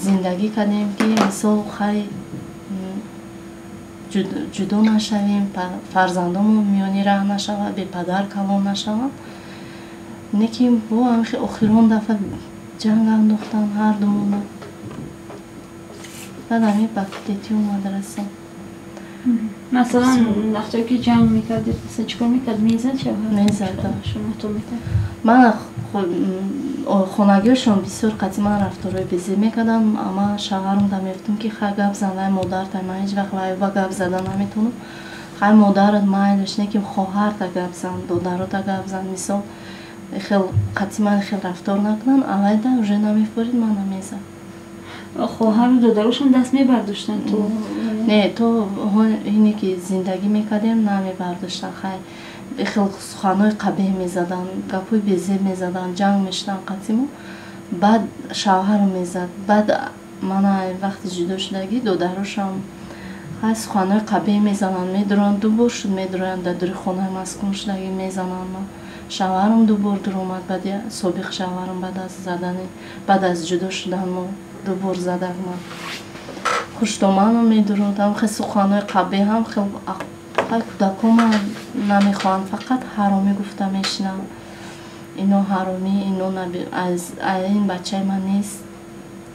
زندگی کردیم که مثال خیلی جدا نشویم، فرزندامون میانی راه نشود، به پدر کلان نشود. اینه که با همیشه آخرون دفعه جنگ انداختن هر دومون. بعد همی بکتیتی اومد رسیم. مثلا وقتی که جنگ میکردید چیکار میکرد؟ میزد چه؟ میزد. شما تو میکرد؟ من خونگیشون بسیار قطعی من رفتارهای بزی میکردم، اما شوهرم دمیفتم که خیلی گپ زنه مادر تا من هیچ وقت لایو گپ زدن نمیتونم. خیلی مادرت مایلش نه که خواهر تا گپ زن، دادر تا گپ زن، مثال خیلی قطعی من خیلی رفتار نکنن، اوایده уже نمیفورید من نمیزد. خواهر و دادرشون دست میبرداشتن تو؟ نه تو اینی که زندگی میکردیم نمیبرداشتن. خیلی سخنهای قبیح میزدن، گپای بیزه میزدن، جنگ میشدن قطعیمو. بعد شوهر میزد. بعد من وقتی جدا شدگی دادرشم خیلی سخنهای قبیح میزنن، میدرن دو بار شد میدرن در دور خونه مسکون شدگی میزنن. من شوهرم دو بار در اومد، بعد سابق شوهرم بعد از زدن بعد از جدا شدن ما دو بار زدن. من خوشتومنو میدرودم. خیلی سخنهای قبیح هم خیلی کودکم نمیخوان، فقط حرامی گفته میشنم. اینو حرامی، اینو از این بچه من نیست.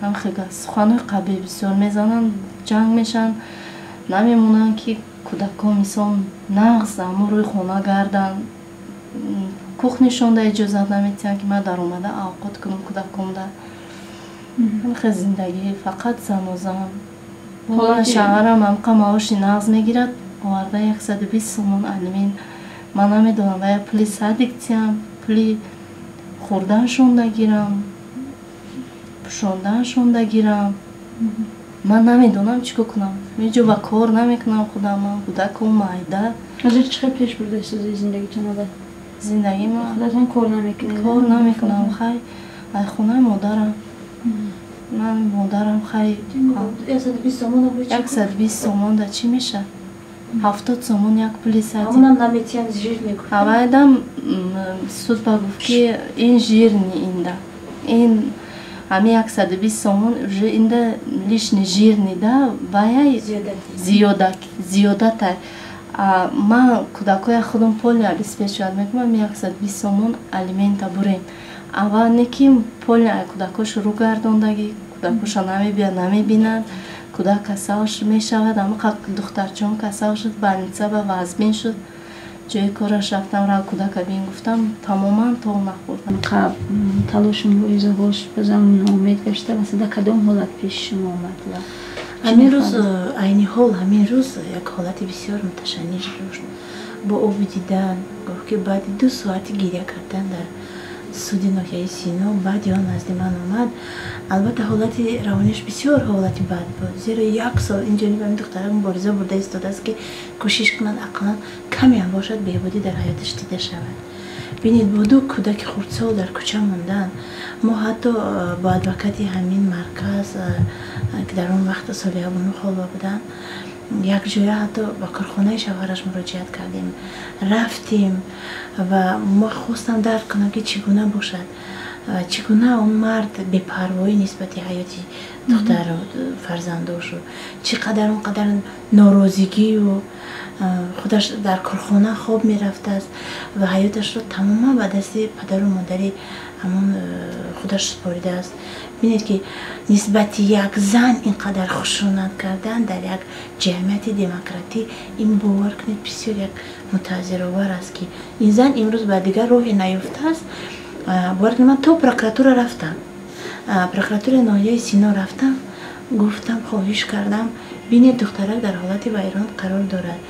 هم خیلی سخنهای قبیح بسیار میزنن، جنگ میشن، نمیمونن که کودکم مثلا نغز اما روی خونه گردن، کوخنشون ده اجازت نمیتین که من در اومده اوقات کنم کودکم ده. هم خیلی زندگی فقط زن و زن. حالا شوهرم هم قماوش نغز میگیرد آورده 120 سومون علمین. من نمیدونم باید پلی صدیقتیم، پلی خوردنشون ده گیرم، پشوندنشون ده گیرم. من نمیدونم چیکار کنم، میجا با کار نمیکنم خودم. من کودکم مایده. از چقدر پیش برده است زندگیتون؟ زندگی من خودتون کار نمیکنید؟ کار نمیکنم. خیلی از خونه مادرم. من مادرم خیلی 120 سومون ده چی میشه؟ 70 سومون یک پلی صدیق. همونم نمیتیم زیر میگفت. اوایدم سود با گفت که این ژیر نی اینده. این همه 120 سومون اینده لیش ژیر نیده باید زیادت. من کودکای خودم پول ابسپیچال میکنم 120 سومون الیمنت بریم. اول نکیم پول کودکا شروع گردوندگی، کودکوش نمیبینند، کودک کساش میشود. اما دخترچون کساش شد، بلنیسه به وزبین شد. جای کارش رفتم را کودک بین گفتم تماما تو نخوردم. تلاشون رو ازدواج بزن ناامید گشته مثلا کدام حالت پیش شما اومد؟ همین روز عینی حال، همین روز یک حالت بسیار متشنج روش با او دیدن گفت که بعد 2 ساعت گریه کردن در سودی ناحیه سینا. بعد یا نزد من اومد. البته حالت روانیش بسیار حالت بد بود، زیرا 1 سال اینجا این دختره مبارزه برده ایستاده است که کوشش کنند اقلا کمی هم باشد بهبودی در حیاتش دیده شود. بینید با 2 کودک خردسال در کوچه موندن. ما حتی با ادوکاتی همین مرکز که در اون وقت سال 79 خالبا بودن، یک جایی حتی با کارخانه شوهرش مراجعت کردیم، رفتیم و ما خواستم درک کنم که چگونه باشد، چگونه اون مرد بی‌پروایی نسبت حیاتی دختر و فرزنداش و چقدر اونقدر ناراضگی و خودش در کارخانه خواب میرفته است و حیاتش رو تماما به دست پدر و مادری همون خودش سپاریده است. ببینید که نسبت یک زن اینقدر خشونت کردن در یک جمعیت دموکراتی، این باور کنید بسیار یک متحضرآور است که این زن امروز به دیگر راهی نیفته است. باور کنید من تو پروکراتور رفتم، پروکراتور ناحیه سینا رفتم، گفتم خواهش کردم ببینید دخترک در حالت ویران قرار دارد،